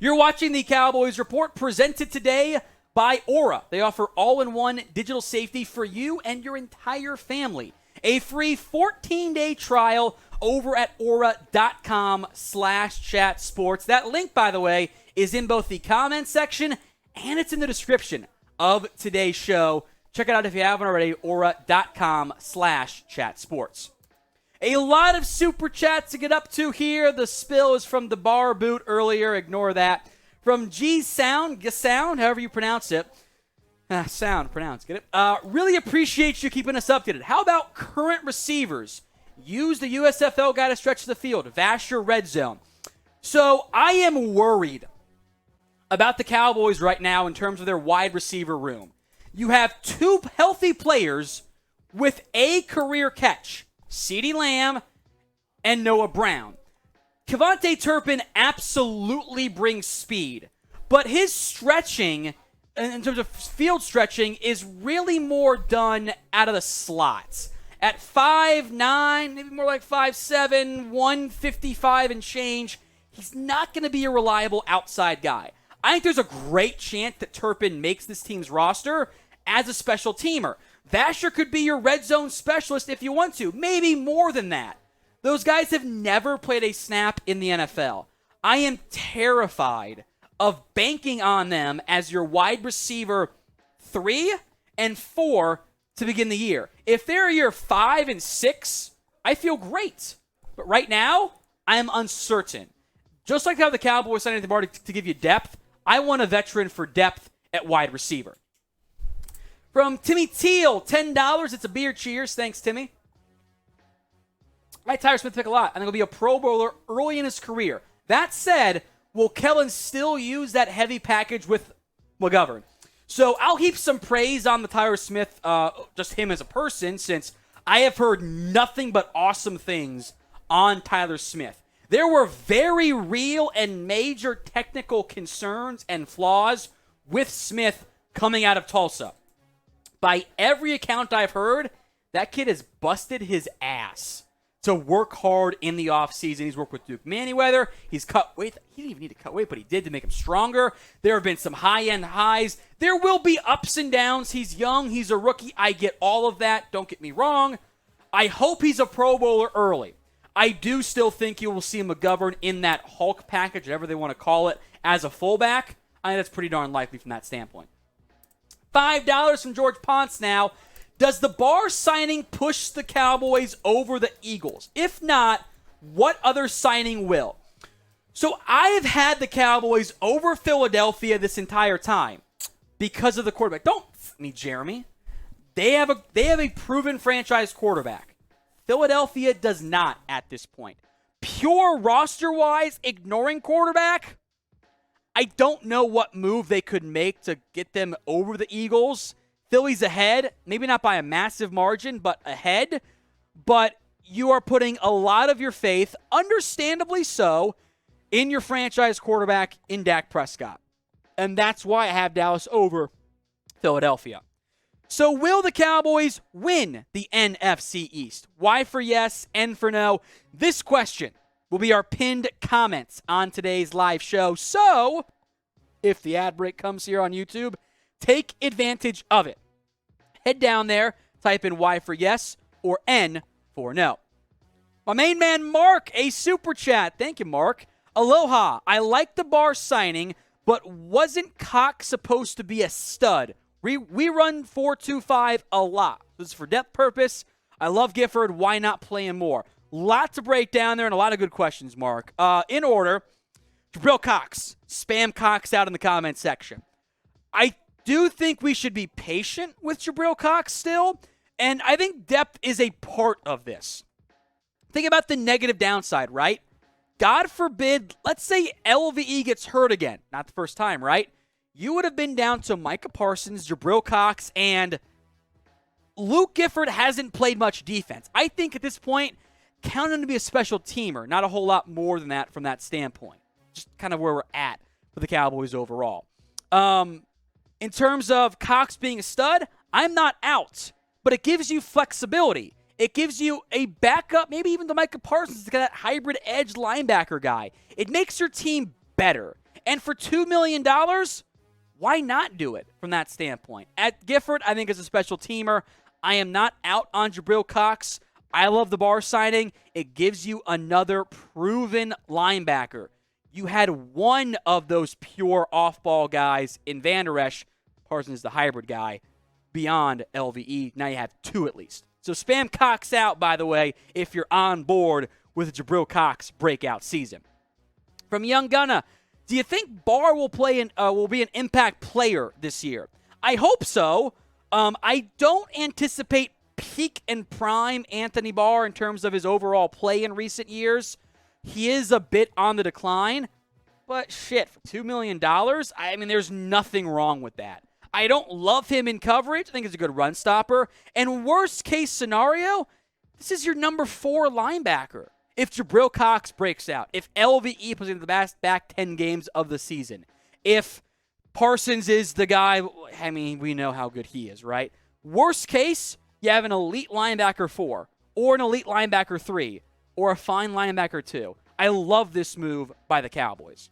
You're watching the Cowboys Report, presented today by Aura. They offer all-in-one digital safety for you and your entire family. A free 14-day trial over at aura.com/chatsports. That link, by the way, is in both the comments section and it's in the description of today's show. Check it out if you haven't already, aura.com/chatsports. A lot of super chats to get up to here. The spill is from the Barr boot earlier. Ignore that. From G Sound, however you pronounce it. Sound, pronounce, get it? Really appreciate you keeping us updated. How about current receivers? Use the USFL guy to stretch the field. Vasher, red zone. So I am worried about the Cowboys right now in terms of their wide receiver room. You have two healthy players with a career catch. CeeDee Lamb and Noah Brown. KaVontae Turpin absolutely brings speed, but his stretching, in terms of field stretching, is really more done out of the slots. At 5'9", maybe more like 5'7", 155 and change, he's not going to be a reliable outside guy. I think there's a great chance that Turpin makes this team's roster as a special teamer. Vasher could be your red zone specialist if you want to. Maybe more than that. Those guys have never played a snap in the NFL. I am terrified of banking on them as your wide receiver 3 and 4 to begin the year. If they're your 5 and 6, I feel great. But right now, I am uncertain. Just like how the Cowboys signed the Barr to give you depth, I want a veteran for depth at wide receiver. From Timmy Teal, $10. It's a beer. Cheers. Thanks, Timmy. I like Tyler Smith pick a lot. I think he'll be a Pro Bowler early in his career. That said, will Kellen still use that heavy package with McGovern? So I'll heap some praise on the Tyler Smith, just him as a person, since I have heard nothing but awesome things on Tyler Smith. There were very real and major technical concerns and flaws with Smith coming out of Tulsa. By every account I've heard, that kid has busted his ass to work hard in the offseason. He's worked with Duke Manyweather. He's cut weight. He didn't even need to cut weight, but he did to make him stronger. There have been some high-end highs. There will be ups and downs. He's young. He's a rookie. I get all of that. Don't get me wrong. I hope he's a Pro Bowler early. I do still think you will see McGovern in that Hulk package, whatever they want to call it, as a fullback. I think that's pretty darn likely from that standpoint. $5 from George Ponce now. Does the Barr signing push the Cowboys over the Eagles? If not, what other signing will? So I have had the Cowboys over Philadelphia this entire time because of the quarterback. Don't me, Jeremy. They have a proven franchise quarterback. Philadelphia does not at this point. Pure roster-wise, ignoring quarterback, I don't know what move they could make to get them over the Eagles. Philly's ahead, maybe not by a massive margin, but ahead. But you are putting a lot of your faith, understandably so, in your franchise quarterback in Dak Prescott. And that's why I have Dallas over Philadelphia. So will the Cowboys win the NFC East? Y for yes, N for no. This question will be our pinned comments on today's live show. So, if the ad break comes here on YouTube, take advantage of it. Head down there, type in Y for yes or N for no. My main man, Mark, a super chat. Thank you, Mark. Aloha. I like the Barr signing, but wasn't Cox supposed to be a stud? We run 4-2-5 a lot. This is for depth purpose. I love Gifford. Why not play him more? Lot to break down there and a lot of good questions, Mark. In order, Jabril Cox. Spam Cox out in the comments section. I do think we should be patient with Jabril Cox still, and I think depth is a part of this. Think about the negative downside, right? God forbid, let's say LVE gets hurt again. Not the first time, right? You would have been down to Micah Parsons, Jabril Cox, and Luke Gifford hasn't played much defense. I think at this point, count him to be a special teamer. Not a whole lot more than that from that standpoint. Just kind of where we're at for the Cowboys overall. In terms of Cox being a stud, I'm not out. But it gives you flexibility. It gives you a backup, maybe even to Micah Parsons, to get that hybrid edge linebacker guy. It makes your team better. And for $2 million, why not do it from that standpoint? At Gifford, I think is a special teamer. I am not out on Jabril Cox. I love the Barr signing. It gives you another proven linebacker. You had one of those pure off-ball guys in Van Der Esch. Parsons is the hybrid guy beyond LVE. Now you have two at least. So spam Cox out, by the way, if you're on board with a Jabril Cox breakout season. From Young Gunna, do you think Barr will be an impact player this year? I hope so. I don't anticipate peak and prime Anthony Barr in terms of his overall play in recent years. He is a bit on the decline, but shit, for $2 million, I mean, there's nothing wrong with that. I don't love him in coverage. I think he's a good run stopper. And worst case scenario, this is your number 4 linebacker. If Jabril Cox breaks out, if LVE plays into the back 10 games of the season, if Parsons is the guy, I mean, we know how good he is, right? Worst case, you have an elite linebacker 4, or an elite linebacker 3, or a fine linebacker 2. I love this move by the Cowboys.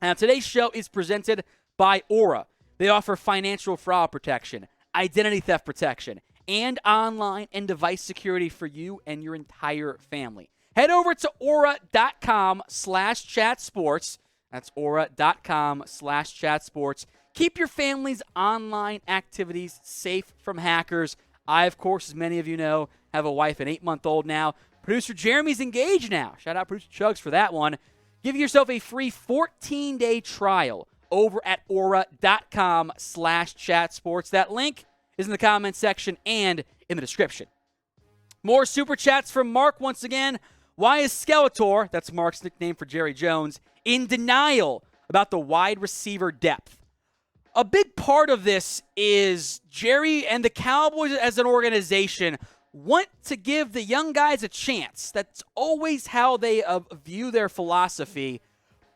Now, today's show is presented by Aura. They offer financial fraud protection, identity theft protection, and online and device security for you and your entire family. Head over to aura.com/chatsports. That's aura.com/chatsports. Keep your family's online activities safe from hackers. I, of course, as many of you know, have a wife, an 8-month-old now. Producer Jeremy's engaged now. Shout out Producer Chugs for that one. Give yourself a free 14-day trial over at aura.com/chatsports. That link is in the comments section and in the description. More Super Chats from Mark once again. Why is Skeletor, that's Mark's nickname for Jerry Jones, in denial about the wide receiver depth? A big part of this is Jerry and the Cowboys as an organization want to give the young guys a chance. That's always how they view their philosophy.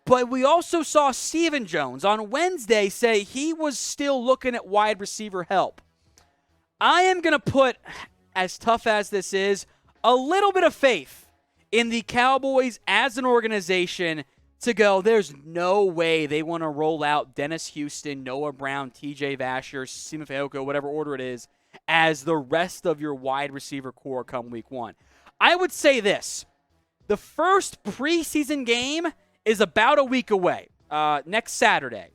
But we also saw Stephen Jones on Wednesday say he was still looking at wide receiver help. I am going to put, as tough as this is, a little bit of faith in the Cowboys as an organization to go, there's no way they want to roll out Dennis Houston, Noah Brown, TJ Vasher, Sima Fehoko, whatever order it is, as the rest of your wide receiver core come week 1. I would say this. The first preseason game is about a week away, next Saturday.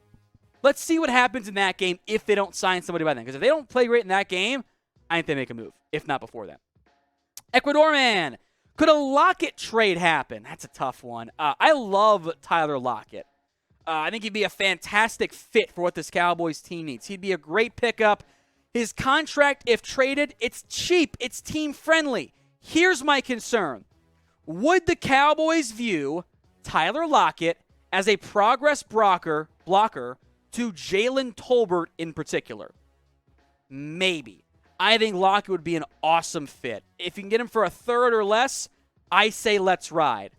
Let's see what happens in that game if they don't sign somebody by then. Because if they don't play great in that game, I think they make a move, if not before then. Ecuador man. Could a Lockett trade happen? That's a tough one. I love Tyler Lockett. I think he'd be a fantastic fit for what this Cowboys team needs. He'd be a great pickup. His contract, if traded, it's cheap. It's team-friendly. Here's my concern. Would the Cowboys view Tyler Lockett as a progress blocker to Jalen Tolbert in particular? Maybe. I think Lockett would be an awesome fit. If you can get him for a third or less, I say let's ride.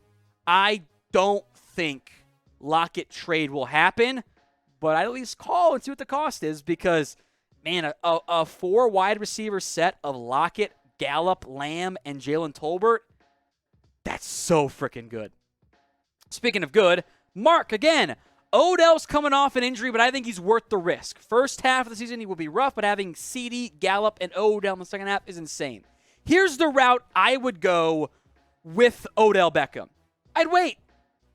I don't think Lockett trade will happen, but I'd at least call and see what the cost is because, man, a 4 wide receiver set of Lockett, Gallup, Lamb, and Jalen Tolbert, that's so freaking good. Speaking of good, Mark, again, Odell's coming off an injury, but I think he's worth the risk. First half of the season, he will be rough, but having CD, Gallup, and Odell in the second half is insane. Here's the route I would go with Odell Beckham. I'd wait.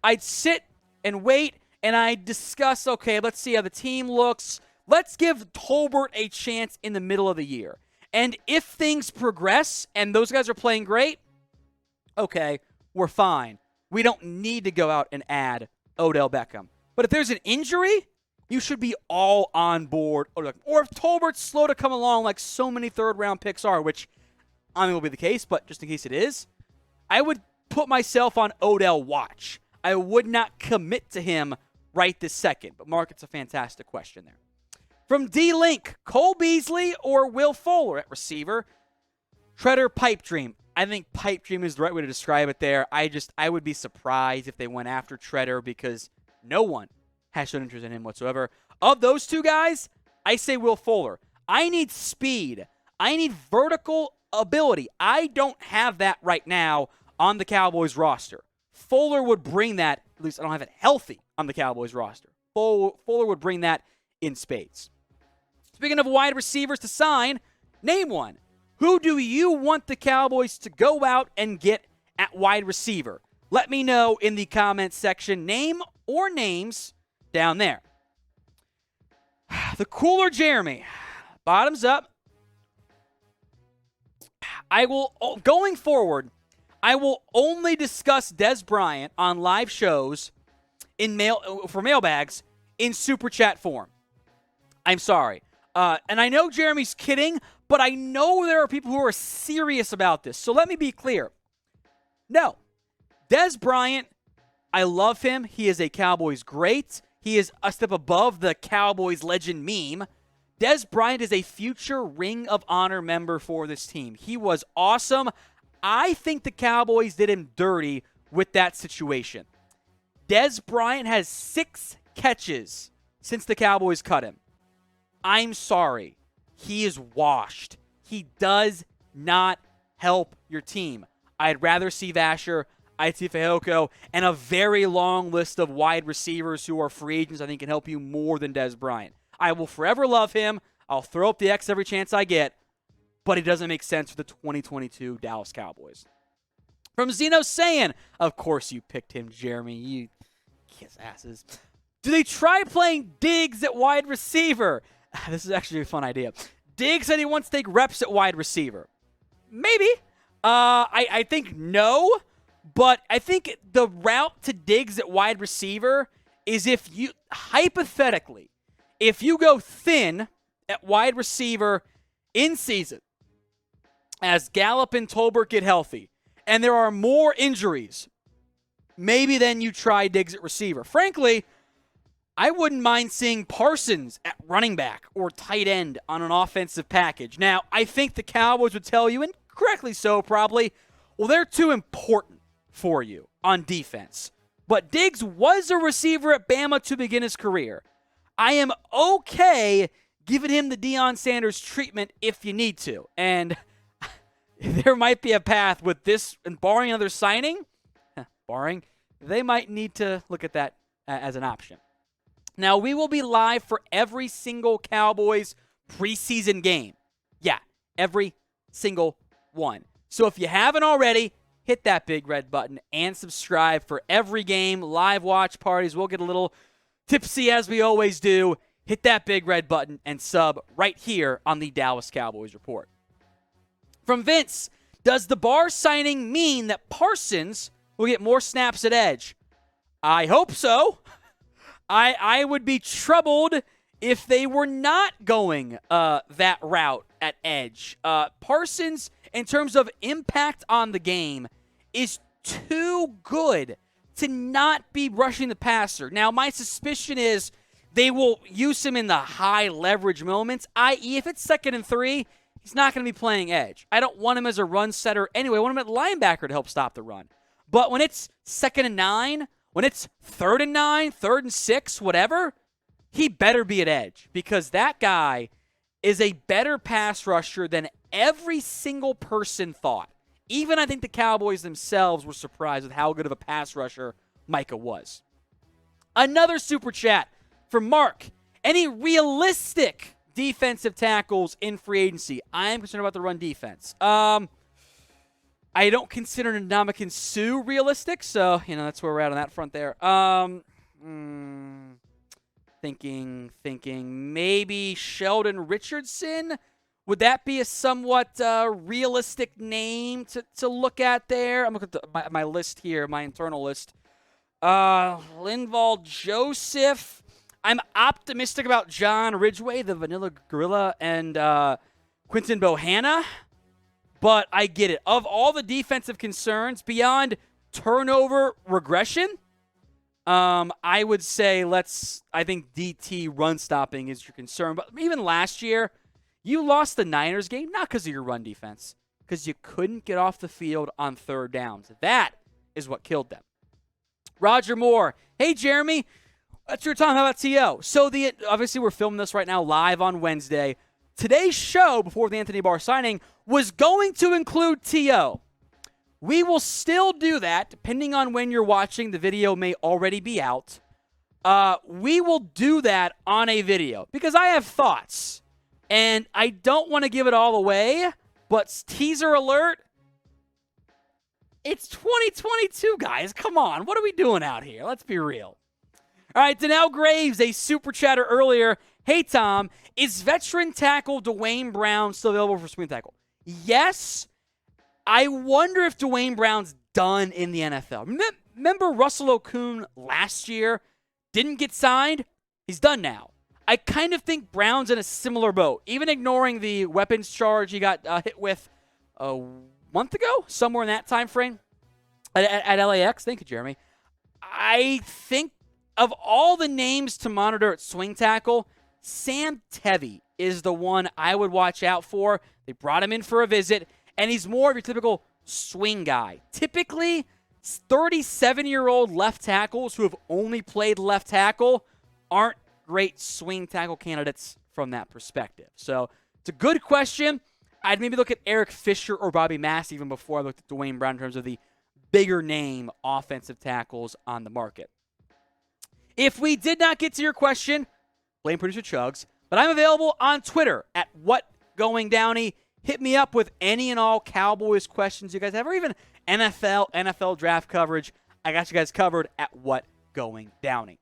I'd sit and wait, and I'd discuss, okay, let's see how the team looks. Let's give Tolbert a chance in the middle of the year. And if things progress and those guys are playing great, okay, we're fine. We don't need to go out and add Odell Beckham. But if there's an injury, you should be all on board. Or if Tolbert's slow to come along like so many third-round picks are, which I think will be the case, but just in case it is, I would put myself on Odell watch. I would not commit to him right this second. But, Mark, it's a fantastic question there. From D-Link, Cole Beasley or Will Fuller at receiver? Tretter, pipe dream. I think pipe dream is the right way to describe it there. I would be surprised if they went after Tretter because no one has shown interest in him whatsoever. Of those two guys, I say Will Fuller. I need speed. I need vertical ability. I don't have that right now on the Cowboys roster. Fuller would bring that At least I don't have it healthy on the Cowboys roster. Fuller would bring that in spades. Speaking of wide receivers to sign, name one. Who do you want the Cowboys to go out and get at wide receiver? Let me know in the comments section. Name or names down there. The cooler Jeremy. Bottoms up. Going forward, I will only discuss Dez Bryant on live shows for mailbags in super chat form. I'm sorry. And I know Jeremy's kidding, but I know there are people who are serious about this. So let me be clear. No. Dez Bryant, I love him. He is a Cowboys great. He is a step above the Cowboys legend meme. Dez Bryant is a future Ring of Honor member for this team. He was awesome. I think the Cowboys did him dirty with that situation. Dez Bryant has 6 catches since the Cowboys cut him. I'm sorry. He is washed. He does not help your team. I'd rather see Vasher, I'd see Fehoko, and a very long list of wide receivers who are free agents I think can help you more than Dez Bryant. I will forever love him. I'll throw up the X every chance I get, but it doesn't make sense for the 2022 Dallas Cowboys. From Zeno saying, of course you picked him, Jeremy. You kiss asses. Do they try playing Diggs at wide receiver? This is actually a fun idea. Diggs said he wants to take reps at wide receiver. Maybe. I think no, but I think the route to Diggs at wide receiver is if you, hypothetically, if you go thin at wide receiver in season, as Gallup and Tolbert get healthy, and there are more injuries, maybe then you try Diggs at receiver. Frankly, I wouldn't mind seeing Parsons at running back or tight end on an offensive package. Now, I think the Cowboys would tell you, and correctly so probably, well, they're too important for you on defense. But Diggs was a receiver at Bama to begin his career. I am okay giving him the Deion Sanders treatment if you need to. And there might be a path with this, and barring another signing, they might need to look at that as an option. Now, we will be live for every single Cowboys preseason game. Yeah, every single one. So if you haven't already, hit that big red button and subscribe for every game, live watch parties. We'll get a little tipsy as we always do. Hit that big red button and sub right here on the Dallas Cowboys Report. From Vince, does the Barr signing mean that Parsons will get more snaps at edge? I hope so. I would be troubled if they were not going that route at edge. Parsons, in terms of impact on the game, is too good to not be rushing the passer. Now, my suspicion is they will use him in the high leverage moments, i.e. if it's 2nd and 3, he's not going to be playing edge. I don't want him as a run setter anyway. I want him at linebacker to help stop the run. But when it's 2nd and 9, when it's 3rd and 9, 3rd and 6, whatever, he better be at edge because that guy is a better pass rusher than every single person thought. Even I think the Cowboys themselves were surprised with how good of a pass rusher Micah was. Another super chat from Mark. Any realistic defensive tackles in free agency? I am concerned about the run defense. I don't consider Ndamukong Suh realistic, so, that's where we're at on that front there. Thinking maybe Sheldon Richardson. Would that be a somewhat realistic name to look at there? I'm looking at my list here, my internal list. Linval Joseph. I'm optimistic about John Ridgeway, the Vanilla Gorilla, and Quinton Bohanna. But I get it. Of all the defensive concerns, beyond turnover regression, I would say I think DT run stopping is your concern. But even last year, you lost the Niners game, not because of your run defense, because you couldn't get off the field on 3rd downs. That is what killed them. Roger Moore. Hey, Jeremy. That's your time. How about T.O.? So obviously we're filming this right now live on Wednesday. Today's show, before the Anthony Barr signing, was going to include T.O. We will still do that, depending on when you're watching. The video may already be out. We will do that on a video because I have thoughts, and I don't want to give it all away, but teaser alert, it's 2022, guys. Come on. What are we doing out here? Let's be real. All right, Donnell Graves, a super chatter earlier. Hey, Tom, is veteran tackle Dwayne Brown still available for swing tackle? Yes. I wonder if Dwayne Brown's done in the NFL. Remember Russell Okung last year? Didn't get signed? He's done now. I kind of think Brown's in a similar boat. Even ignoring the weapons charge he got hit with a month ago, somewhere in that time frame at LAX. Thank you, Jeremy. I think of all the names to monitor at swing tackle, Sam Tevy is the one I would watch out for. They brought him in for a visit, and he's more of your typical swing guy. Typically, 37-year-old left tackles who have only played left tackle aren't great swing tackle candidates from that perspective. So it's a good question. I'd maybe look at Eric Fisher or Bobby Mass even before I looked at Dwayne Brown in terms of the bigger name offensive tackles on the market. If we did not get to your question, blame producer Chugs, but I'm available on Twitter at WhatGoingDowney. Hit me up with any and all Cowboys questions you guys have, or even NFL draft coverage. I got you guys covered at WhatGoingDowney.